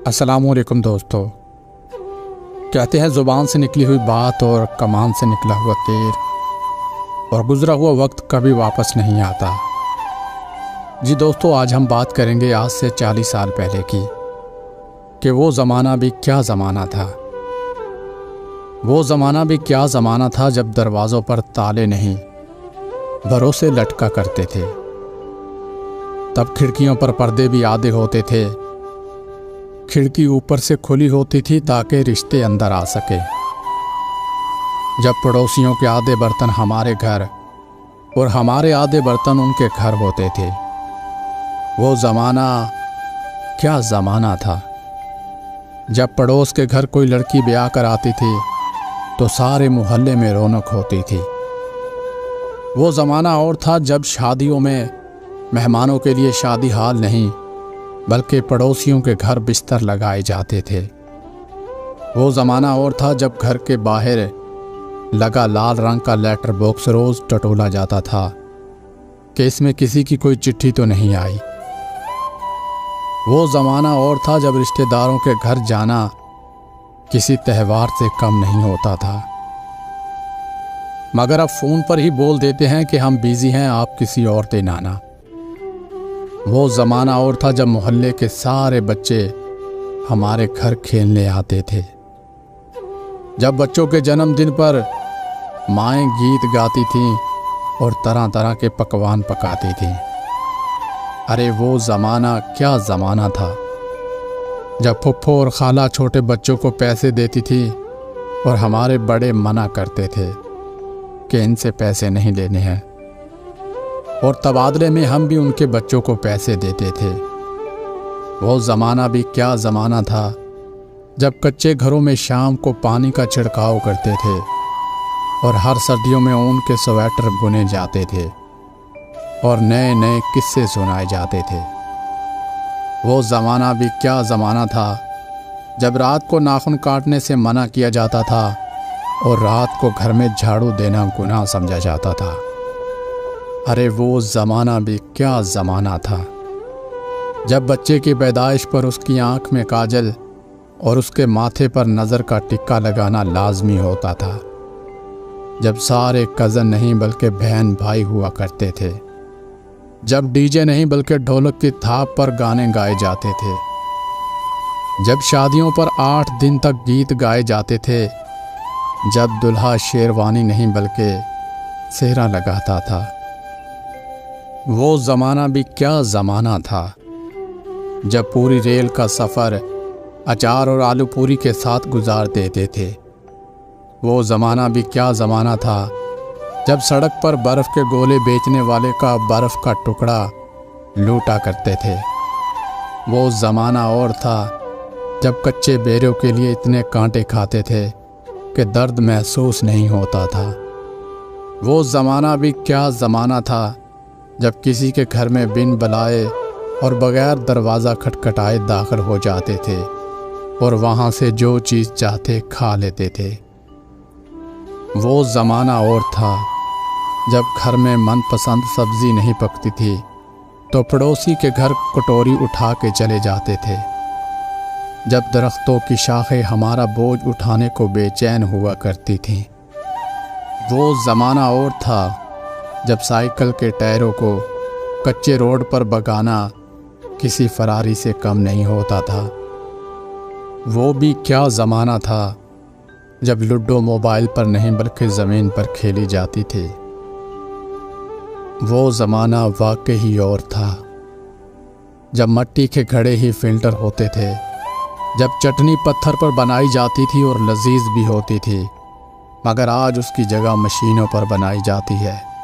अस्सलामुअलैकुम दोस्तों। कहते हैं ज़ुबान से निकली हुई बात और कमान से निकला हुआ तीर और गुज़रा हुआ वक्त कभी वापस नहीं आता। जी दोस्तों, आज हम बात करेंगे आज से 40 साल पहले की कि वो ज़माना भी क्या ज़माना था। वो ज़माना भी क्या ज़माना था जब दरवाज़ों पर ताले नहीं भरोसे लटका करते थे। तब खिड़कियों पर पर्दे भी आधे होते थे। खिड़की ऊपर से खुली होती थी ताकि रिश्ते अंदर आ सके। जब पड़ोसियों के आधे बर्तन हमारे घर और हमारे आधे बर्तन उनके घर होते थे। वो ज़माना क्या ज़माना था। जब पड़ोस के घर कोई लड़की ब्याह कर आती थी तो सारे मोहल्ले में रौनक होती थी। वो ज़माना और था जब शादियों में मेहमानों के लिए शादी हाल नहीं बल्कि पड़ोसियों के घर बिस्तर लगाए जाते थे। वो ज़माना और था जब घर के बाहर लगा लाल रंग का लेटर बॉक्स रोज़ टटोला जाता था कि इसमें किसी की कोई चिट्ठी तो नहीं आई। वो ज़माना और था जब रिश्तेदारों के घर जाना किसी त्यौहार से कम नहीं होता था। मगर अब फ़ोन पर ही बोल देते हैं कि हम बिज़ी हैं, आप किसी और दिन आना। वो ज़माना और था जब मोहल्ले के सारे बच्चे हमारे घर खेलने आते थे। जब बच्चों के जन्मदिन पर माएँ गीत गाती थीं और तरह तरह के पकवान पकाती थीं। अरे वो ज़माना क्या ज़माना था जब फुफ्फो और खाला छोटे बच्चों को पैसे देती थी और हमारे बड़े मना करते थे कि इनसे पैसे नहीं लेने हैं, और तबादले में हम भी उनके बच्चों को पैसे देते थे। वो ज़माना भी क्या ज़माना था जब कच्चे घरों में शाम को पानी का छिड़काव करते थे और हर सर्दियों में ऊन के स्वेटर बुने जाते थे और नए नए किस्से सुनाए जाते थे। वो ज़माना भी क्या ज़माना था जब रात को नाखून काटने से मना किया जाता था और रात को घर में झाड़ू देना गुनाह समझा जाता था। अरे वो ज़माना भी क्या ज़माना था जब बच्चे की पैदाइश पर उसकी आँख में काजल और उसके माथे पर नज़र का टिक्का लगाना लाजमी होता था। जब सारे कज़न नहीं बल्कि बहन भाई हुआ करते थे। जब डीजे नहीं बल्कि ढोलक की थाप पर गाने गाए जाते थे। जब शादियों पर 8 दिन तक गीत गाए जाते थे। जब दुल्हा शेरवानी नहीं बल्कि सेहरा लगाता था। वो ज़माना भी क्या ज़माना था जब पूरी रेल का सफ़र अचार और आलू पूरी के साथ गुजार देते थे। वो ज़माना भी क्या ज़माना था जब सड़क पर बर्फ़ के गोले बेचने वाले का बर्फ़ का टुकड़ा लूटा करते थे। वो ज़माना और था जब कच्चे बेरों के लिए इतने कांटे खाते थे कि दर्द महसूस नहीं होता था। वो ज़माना भी क्या ज़माना था जब किसी के घर में बिन बुलाए और बग़ैर दरवाज़ा खटखटाए दाखिल हो जाते थे और वहाँ से जो चीज़ चाहते खा लेते थे। वो ज़माना और था जब घर में मनपसंद सब्ज़ी नहीं पकती थी तो पड़ोसी के घर कटोरी उठा के चले जाते थे। जब दरख्तों की शाखें हमारा बोझ उठाने को बेचैन हुआ करती थीं। वो ज़माना और था जब साइकिल के टायरों को कच्चे रोड पर भगाना किसी फरारी से कम नहीं होता था। वो भी क्या ज़माना था जब लूडो मोबाइल पर नहीं बल्कि ज़मीन पर खेली जाती थी। वो ज़माना वाकई और था जब मिट्टी के घड़े ही फिल्टर होते थे। जब चटनी पत्थर पर बनाई जाती थी और लजीज भी होती थी, मगर आज उसकी जगह मशीनों पर बनाई जाती है।